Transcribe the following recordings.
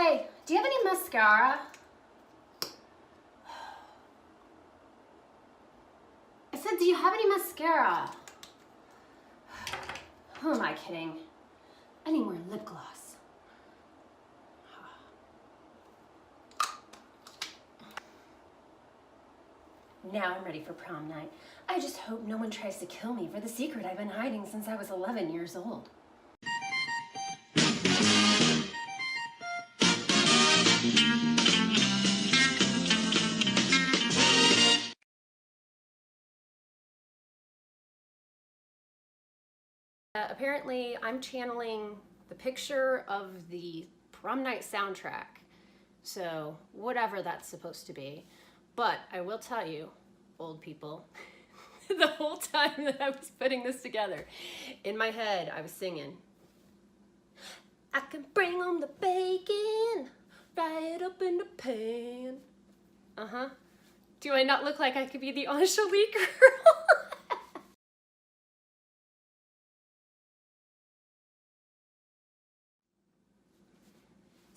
Hey, do you have any mascara? I said, do you have any mascara? Who am I kidding? I need more lip gloss. Now I'm ready for prom night. I just hope no one tries to kill me for the secret I've been hiding since I was 11 years old. Apparently, I'm channeling the picture of the prom night soundtrack. So, whatever that's supposed to be. But I will tell you, old people, the whole time that I was putting this together, in my head, I was singing, I can bring home the bacon, fry it up in the pan. Uh-huh. Do I not look like I could be the Angelique girl?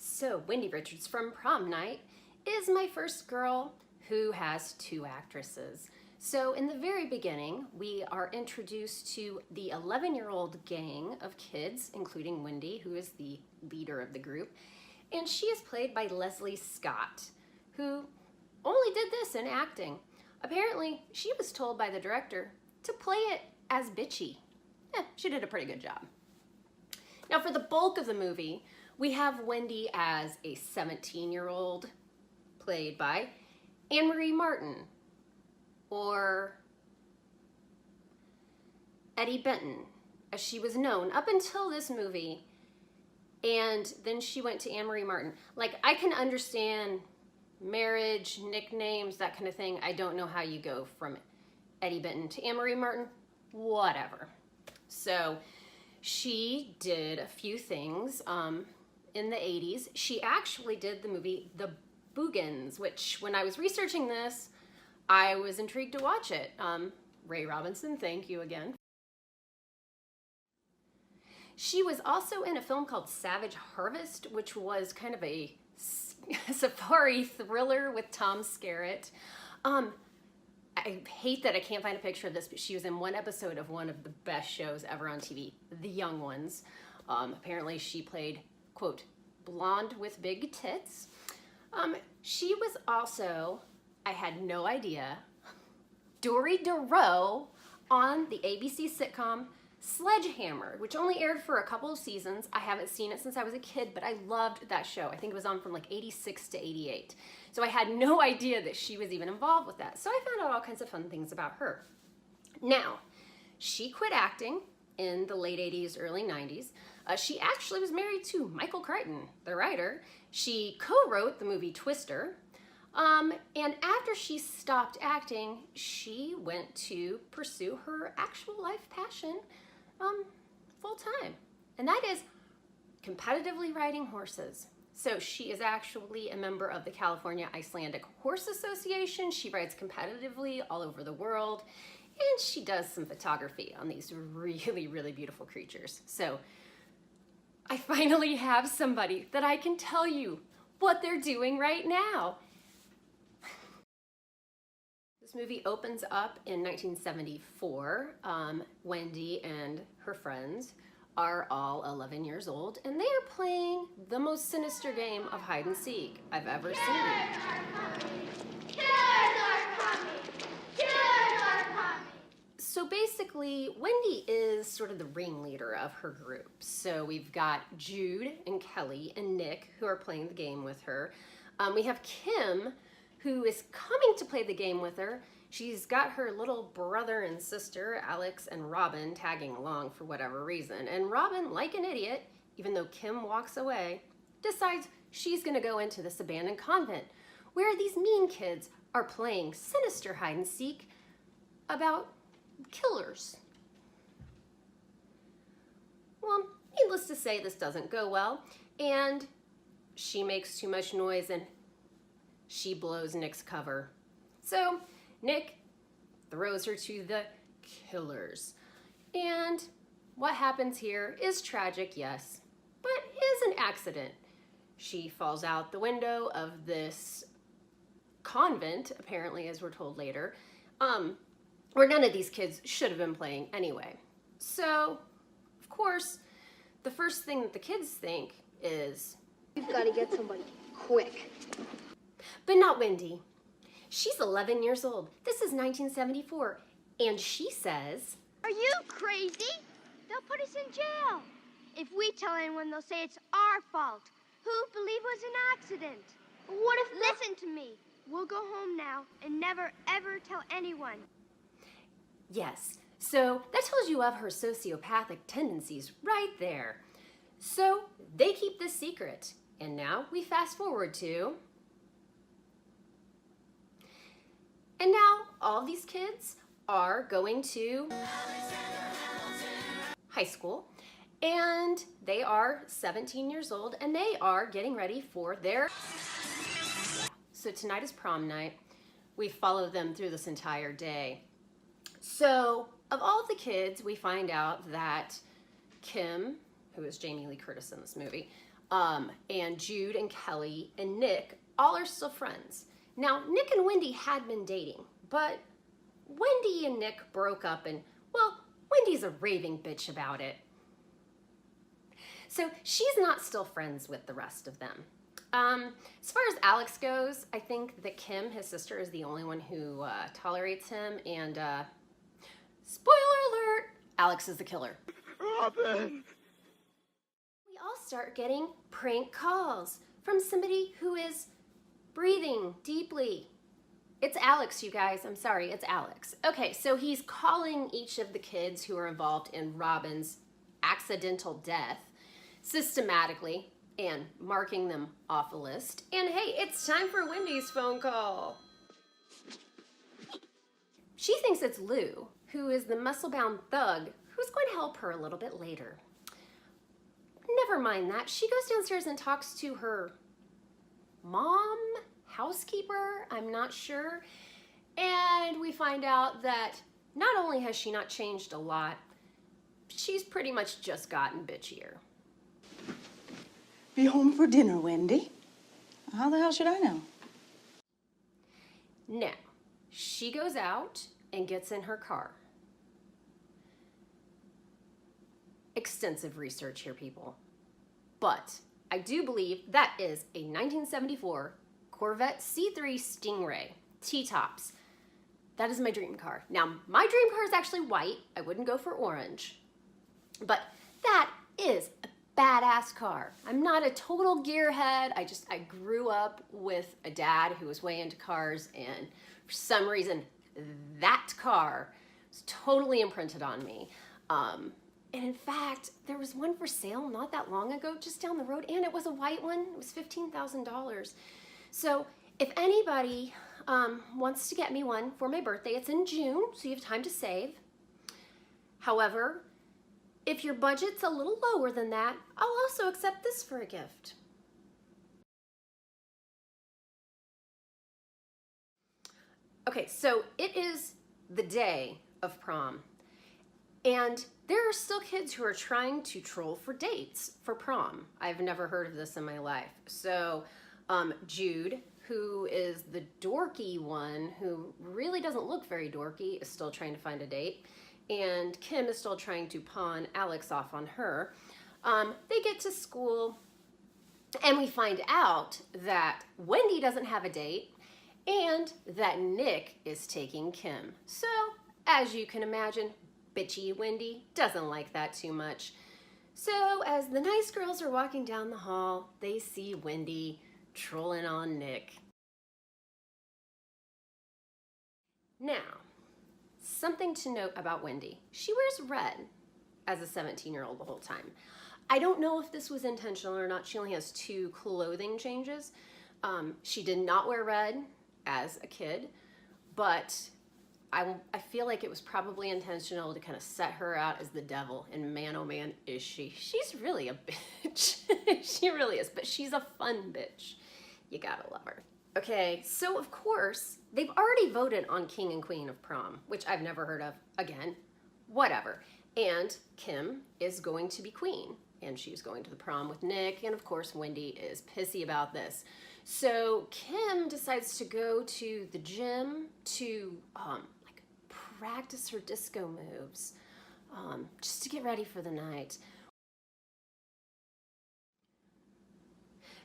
So, Wendy Richards from Prom Night is my first girl who has two actresses. So, in the very beginning, we are introduced to the 11-year-old gang of kids, including Wendy, who is the leader of the group. And she is played by Leslie Scott, who only did this in acting. Apparently, she was told by the director to play it as bitchy. She did a pretty good job. Now, for the bulk of the movie, we have Wendy as a 17-year-old, played by Anne-Marie Martin, or Eddie Benton, as she was known up until this movie, and then she went to Anne-Marie Martin. Like, I can understand marriage, nicknames, that kind of thing. I don't know how you go from Eddie Benton to Anne-Marie Martin, whatever. So she did a few things in the 80s. She actually did the movie The Boogans, which when I was researching this, I was intrigued to watch it. Ray Robinson, thank you again. She was also in a film called Savage Harvest, which was kind of a safari thriller with Tom Skerritt. I hate that I can't find a picture of this, but she was in one episode of one of the best shows ever on TV, The Young Ones. Apparently she played, quote, blonde with big tits. She was also, I had no idea, Dory DeRoe on the ABC sitcom Sledgehammer, which only aired for a couple of seasons. I haven't seen it since I was a kid, but I loved that show. I think it was on from like 86 to 88. So I had no idea that she was even involved with that. So I found out all kinds of fun things about her. Now, she quit acting in the late 80s, early 90s. She actually was married to Michael Crichton, the writer. She co-wrote the movie Twister. And after she stopped acting, she went to pursue her actual life passion full time. And that is competitively riding horses. So she is actually a member of the California Icelandic Horse Association. She rides competitively all over the world. And she does some photography on these really, really beautiful creatures. So I finally have somebody that I can tell you what they're doing right now. This movie opens up in 1974. Wendy and her friends are all 11 years old, and they are playing the most sinister game of hide and seek I've ever seen. So basically, Wendy is sort of the ringleader of her group. So we've got Jude and Kelly and Nick who are playing the game with her. We have Kim, who is coming to play the game with her. She's got her little brother and sister, Alex and Robin, tagging along for whatever reason. And Robin, like an idiot, even though Kim walks away, decides she's gonna go into this abandoned convent where these mean kids are playing sinister hide and seek about killers. Well, needless to say, this doesn't go well, and she makes too much noise and she blows Nick's cover. So Nick throws her to the killers. And what happens here is tragic, yes, but is an accident. She falls out the window of this convent, apparently, as we're told later, where none of these kids should have been playing anyway. So, of course, the first thing that the kids think is, we've got to get somebody quick. But not Wendy. She's 11 years old. This is 1974, and she says, are you crazy? They'll put us in jail. If we tell anyone, they'll say it's our fault. Who believe it was an accident? What if... Listen to me. We'll go home now and never, ever tell anyone. yes. So that tells you of her sociopathic tendencies right there. So they keep this secret. And now we fast forward to... And now all these kids are going to high school, and they are 17 years old, and they are getting ready for their... So tonight is prom night. We follow them through this entire day. So of all of the kids, we find out that Kim, who is Jamie Lee Curtis in this movie, and Jude and Kelly and Nick all are still friends. Now, Nick and Wendy had been dating, but Wendy and Nick broke up, and, well, Wendy's a raving bitch about it. So she's not still friends with the rest of them. As far as Alex goes, I think that Kim, his sister, is the only one who tolerates him, and spoiler alert, Alex is the killer. Robin! We all start getting prank calls from somebody who is breathing deeply. It's Alex, you guys. I'm sorry, it's Alex. Okay, so he's calling each of the kids who are involved in Robin's accidental death systematically and marking them off a list. And hey, it's time for Wendy's phone call. She thinks it's Lou, who is the muscle-bound thug who's going to help her a little bit later. Never mind that. She goes downstairs and talks to her mom, housekeeper, I'm not sure. And we find out that not only has she not changed a lot, she's pretty much just gotten bitchier. Be home for dinner, Wendy. How the hell should I know? Now, she goes out and gets in her car. Extensive research here, people. But I do believe that is a 1974 Corvette C3 Stingray, T-tops. That is my dream car. Now, my dream car is actually white. I wouldn't go for orange. But that is a badass car. I'm not a total gearhead. I grew up with a dad who was way into cars, and for some reason, that car was totally imprinted on me. And in fact, there was one for sale not that long ago, just down the road, and it was a white one. It was $15,000. So if anybody wants to get me one for my birthday, it's in June, so you have time to save. However, if your budget's a little lower than that, I'll also accept this for a gift. Okay, so it is the day of prom, and there are still kids who are trying to troll for dates for prom. I've never heard of this in my life. So Jude, who is the dorky one, who really doesn't look very dorky, is still trying to find a date. And Kim is still trying to pawn Alex off on her. They get to school, and we find out that Wendy doesn't have a date, and that Nick is taking Kim. So, as you can imagine, bitchy Wendy doesn't like that too much. So, as the nice girls are walking down the hall, they see Wendy trolling on Nick. Now, something to note about Wendy. She wears red as a 17-year-old the whole time. I don't know if this was intentional or not. She only has 2 clothing changes. She did not wear red as a kid, but I feel like it was probably intentional to kind of set her out as the devil, and man, oh man, is she. She's really a bitch. She really is, but she's a fun bitch. You gotta love her. Okay, so of course, they've already voted on King and Queen of Prom, which I've never heard of. Again, whatever. And Kim is going to be queen. and she's going to the prom with Nick, and of course Wendy is pissy about this. So Kim decides to go to the gym to like practice her disco moves, just to get ready for the night.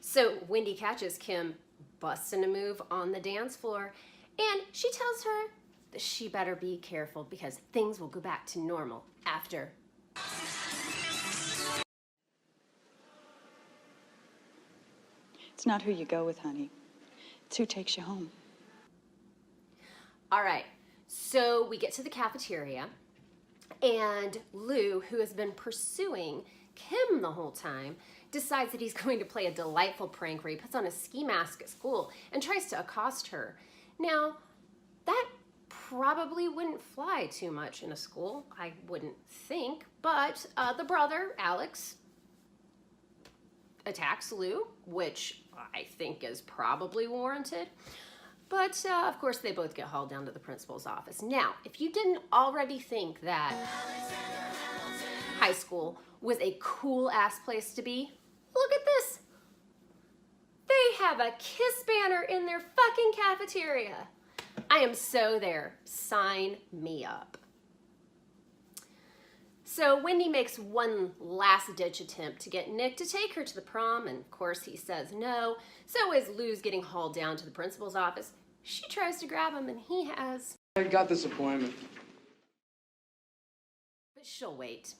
So Wendy catches Kim busting a move on the dance floor, and she tells her that she better be careful because things will go back to normal after. It's not who you go with, honey. It's who takes you home. All right, so we get to the cafeteria, and Lou, who has been pursuing Kim the whole time, decides that he's going to play a delightful prank where he puts on a ski mask at school and tries to accost her. Now, that probably wouldn't fly too much in a school, I wouldn't think, but the brother, Alex, attacks Lou, which I think is probably warranted. But of course they both get hauled down to the principal's office. Now, if you didn't already think that high school was a cool ass place to be, look at this. They have a kiss banner in their fucking cafeteria. I am so there. Sign me up. So Wendy makes one last ditch attempt to get Nick to take her to the prom, and of course he says no. So as Lou's getting hauled down to the principal's office, she tries to grab him and he has... I got this appointment. But she'll wait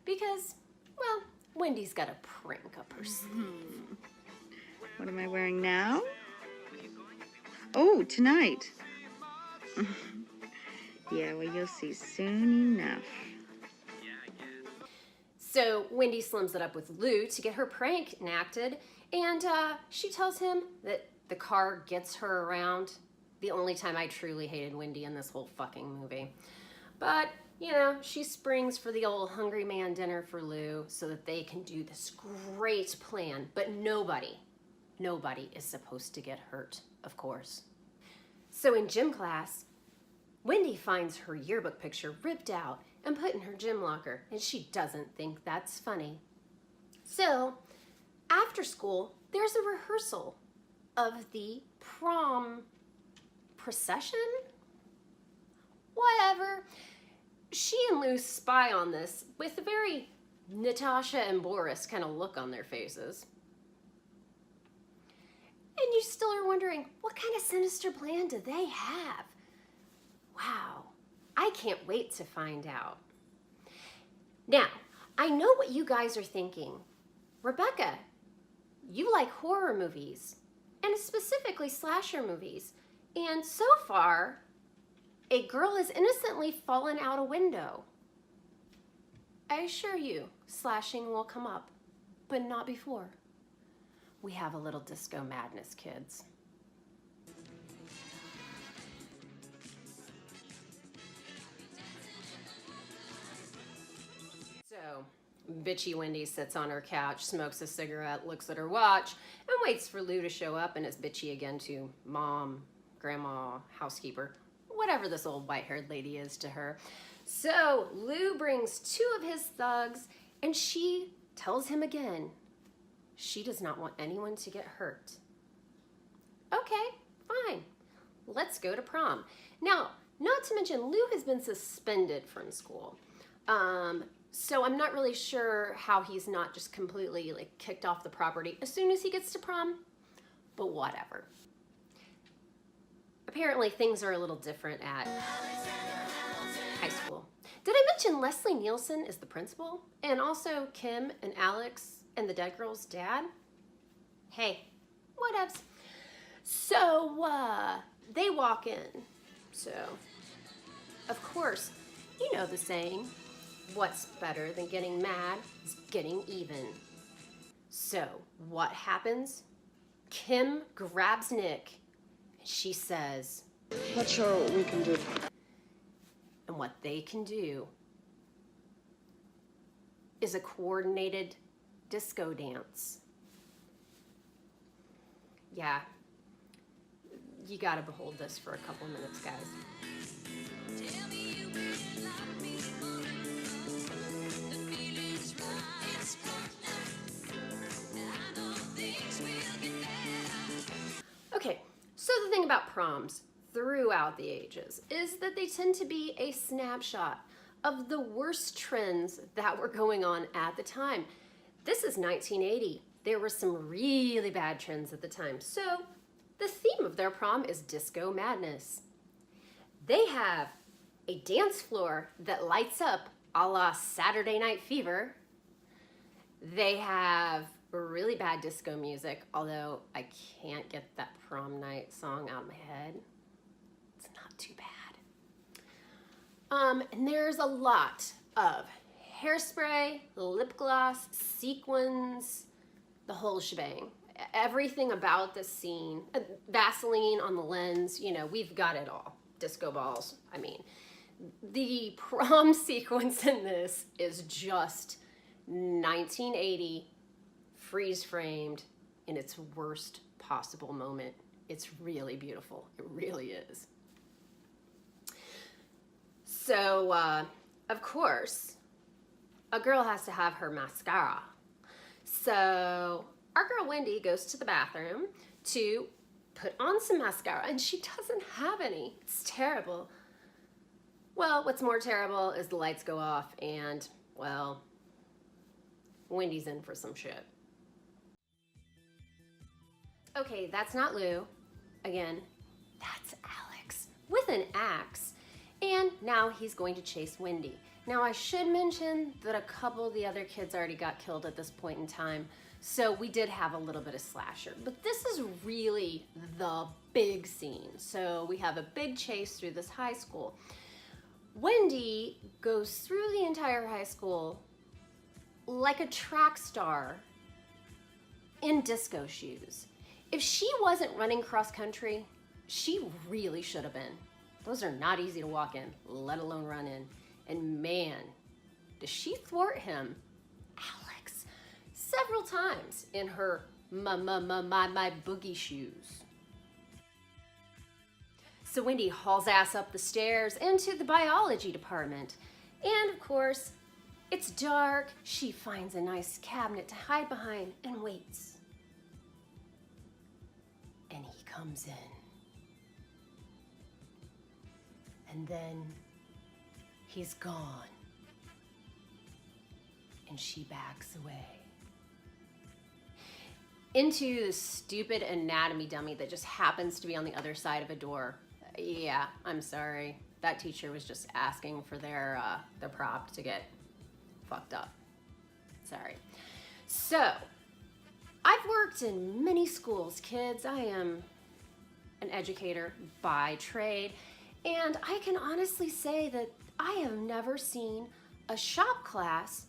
because, well, Wendy's got a prank up her sleeve. What am I wearing now? Oh, tonight. Yeah, well, you'll see soon enough. So Wendy slims it up with Lou to get her prank enacted, and she tells him that the car gets her around. The only time I truly hated Wendy in this whole fucking movie. But, you know, she springs for the old hungry man dinner for Lou so that they can do this great plan. But nobody is supposed to get hurt, of course. So in gym class, Wendy finds her yearbook picture ripped out and put in her gym locker, and she doesn't think that's funny. So, after school, there's a rehearsal of the prom procession? Whatever. She and Lou spy on this with a very Natasha and Boris kind of look on their faces. And you still are wondering, what kind of sinister plan do they have? Wow, I can't wait to find out. Now, I know what you guys are thinking. Rebecca, you like horror movies, and specifically slasher movies. And so far, a girl has innocently fallen out a window. I assure you, slashing will come up, but not before. We have a little disco madness, kids. So, bitchy Wendy sits on her couch, smokes a cigarette, looks at her watch, and waits for Lou to show up and is bitchy again to Mom, Grandma, housekeeper, whatever this old white-haired lady is to her. So Lou brings two of his thugs, and she tells him again she does not want anyone to get hurt. Okay, fine. Let's go to prom. Now, not to mention, Lou has been suspended from school. So I'm not really sure how he's not just completely like kicked off the property as soon as he gets to prom, but whatever. Apparently things are a little different at high school. Did I mention Leslie Nielsen is the principal? And also Kim and Alex and the dead girl's dad? Hey, whatevs. So, they walk in. So, of course, you know the saying, what's better than getting mad is getting even. So, what happens? Kim grabs Nick. She says, Not sure what we can do. and what they can do is a coordinated disco dance. Yeah, you gotta behold this for a couple minutes, guys. Okay, so the thing about proms throughout the ages is that they tend to be a snapshot of the worst trends that were going on at the time. This is 1980. There were some really bad trends at the time. So the theme of their prom is disco madness. They have a dance floor that lights up a la Saturday Night Fever. They have really bad disco music, although I can't get that prom night song out of my head. It's not too bad. And there's a lot of hairspray, lip gloss, sequins, the whole shebang. Everything about the scene, Vaseline on the lens, you know, we've got it all. Disco balls, I mean. The prom sequence in this is just 1980 freeze framed in its worst possible moment. It's really beautiful. It really is. So, of course, a girl has to have her mascara. So our girl Wendy goes to the bathroom to put on some mascara, and she doesn't have any. It's terrible. Well, what's more terrible is the lights go off and, well, Wendy's in for some shit. Okay, that's not Lou. Again, that's Alex with an axe. And now he's going to chase Wendy. Now I should mention that a couple of the other kids already got killed at this point in time, so we did have a little bit of slasher. But this is really the big scene. So we have a big chase through this high school. Wendy goes through the entire high school like a track star in disco shoes. If she wasn't running cross country, she really should have been. Those are not easy to walk in, let alone run in. And man, does she thwart him, Alex, several times in her my boogie shoes. So Wendy hauls ass up the stairs into the biology department. And of course, it's dark. She finds a nice cabinet to hide behind and waits. And he comes in. And then he's gone. And she backs away into the stupid anatomy dummy that just happens to be on the other side of a door. Yeah, I'm sorry. That teacher was just asking for their prop to get fucked up. Sorry. So, I've worked in many schools, kids. I am an educator by trade. And I can honestly say that I have never seen a shop class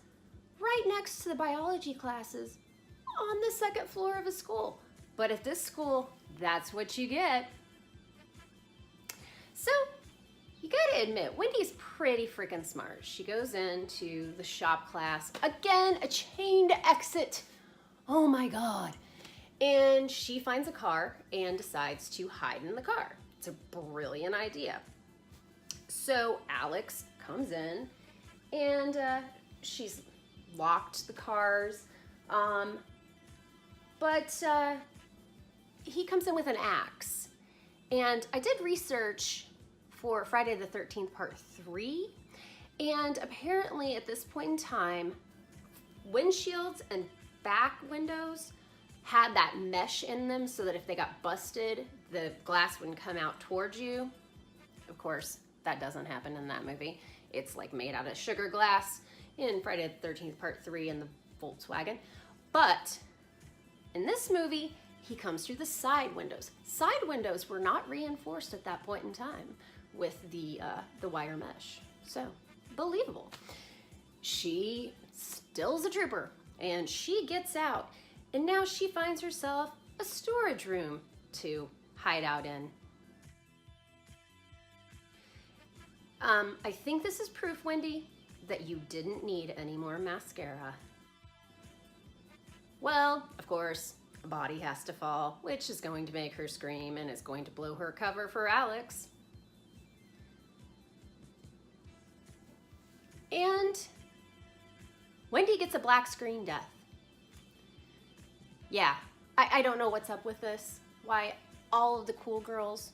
right next to the biology classes on the second floor of a school. But at this school, that's what you get. So, you gotta admit, Wendy's pretty freaking smart. She goes into the shop class. Again, a chained exit. Oh my God. And she finds a car and decides to hide in the car. It's a brilliant idea. So Alex comes in and she's locked the cars. But he comes in with an axe. And I did research for Friday the 13th Part 3. And apparently at this point in time, windshields and back windows had that mesh in them so that if they got busted, the glass wouldn't come out towards you. Of course, that doesn't happen in that movie. It's like made out of sugar glass in Friday the 13th Part 3 in the Volkswagen. But in this movie, he comes through the side windows. Side windows were not reinforced at that point in time with the wire mesh. So, believable. She still's a trooper and she gets out. And now she finds herself a storage room to hide out in. I think this is proof, Wendy, that you didn't need any more mascara. Well, of course, a body has to fall, which is going to make her scream and is going to blow her cover for Alex. And Wendy gets gets a black screen death. Yeah, I don't know what's up with this. Why all of the cool girls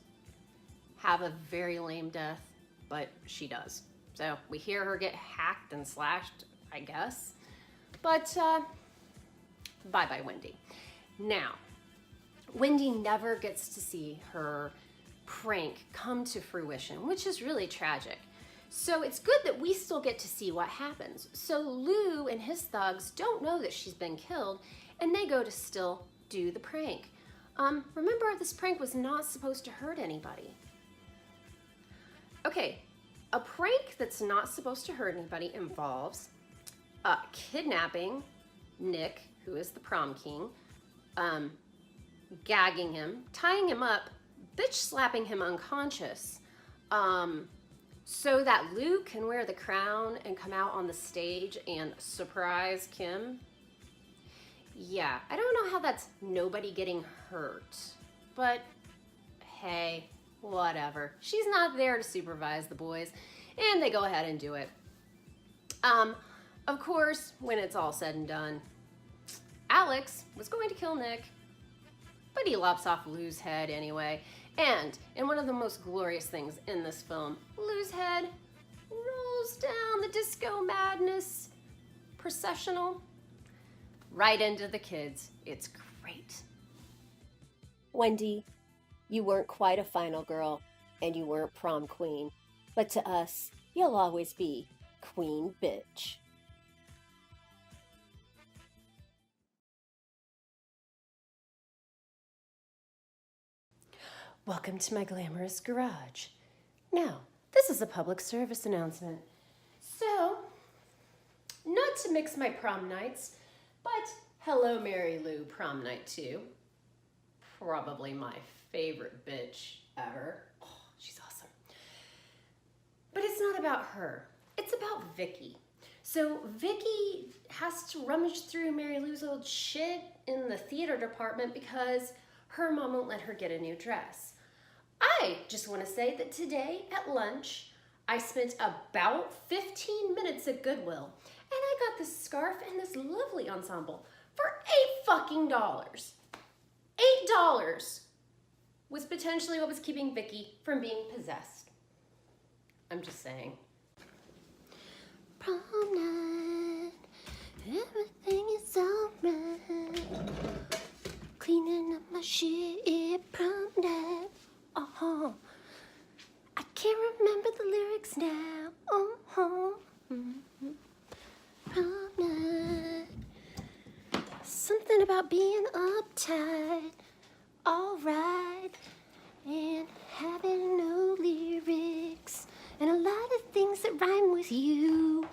have a very lame death, but she does. So we hear her get hacked and slashed, I guess. But bye-bye, Wendy. Now, Wendy never gets to see her prank come to fruition, which is really tragic. So it's good that we still get to see what happens. So Lou and his thugs don't know that she's been killed, and they go to still do the prank. Remember, this prank was not supposed to hurt anybody. Okay, a prank that's not supposed to hurt anybody involves kidnapping Nick, who is the prom king, gagging him, tying him up, bitch slapping him unconscious, so that Lou can wear the crown and come out on the stage and surprise Kim. Yeah, I don't know how that's nobody getting hurt, but hey, whatever. She's not there to supervise the boys, and they go ahead and do it. Of course, when it's all said and done, Alex was going to kill Nick, but he lops off Lou's head anyway. And in one of the most glorious things in this film, Lou's head rolls down the Disco Madness processional right into the kids. It's great. Wendy, you weren't quite a final girl, and you weren't prom queen, but to us, you'll always be Queen Bitch. Welcome to my glamorous garage. Now, this is a public service announcement. So, not to mix my prom nights, but Hello Mary Lou prom night 2. Probably my favorite bitch ever. Oh, she's awesome. But it's not about her. It's about Vicky. So Vicky has to rummage through Mary Lou's old shit in the theater department because her mom won't let her get a new dress. I just want to say that today at lunch, I spent about 15 minutes at Goodwill, and I got this scarf and this lovely ensemble for $8 $8 was potentially what was keeping Vicky from being possessed. I'm just saying. Prom night, everything is alright. Cleaning up my shit, prom night. Oh, I can't remember the lyrics now. Oh, prom night. Something about being uptight, alright, and having no lyrics, and a lot of things that rhyme with you.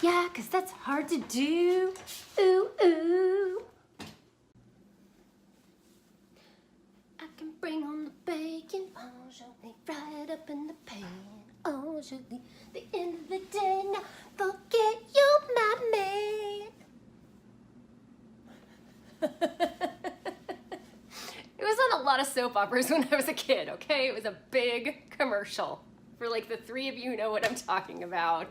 Yeah, 'cause that's hard to do. Ooh, ooh. I can bring on the bacon, oh, gently, right up in the pan. Oh, gently, the end of the day, now forget you're my man. It was on a lot of soap operas when I was a kid, okay? It was a big commercial. For like the 3 of you who know what I'm talking about.